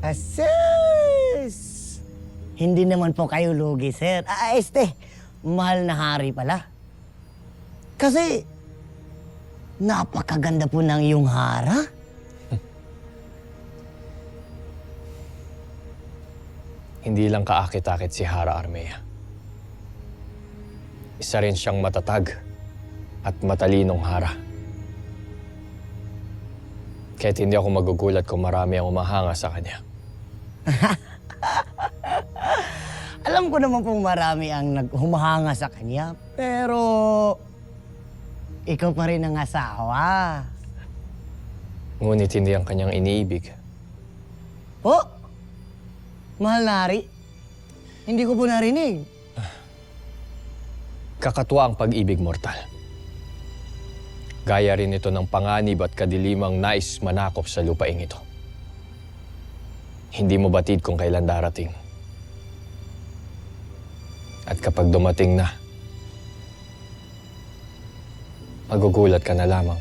Asus! Hindi naman po kayo lugi, sir. Mahal na hari pala. Kasi, napakaganda po ng iyong hara. Hindi lang kaakit-akit si Hara Armea. Isa rin siyang matatag at matalinong hara. Kaya't hindi ako magugulat kung marami ang umahanga sa kanya. Alam ko naman pong marami ang humahanga sa kanya, pero ikaw pa rin ang asawa. Ngunit hindi ang kanyang iniibig. Oh! Mahal na hari, hindi ko po narinig. Kakatwa ang pag-ibig mortal. Gaya rin ito ng panganib at kadilimang nais manakop sa lupaing ito. Hindi mo batid kung kailan darating. At kapag dumating na, magugulat ka na lamang.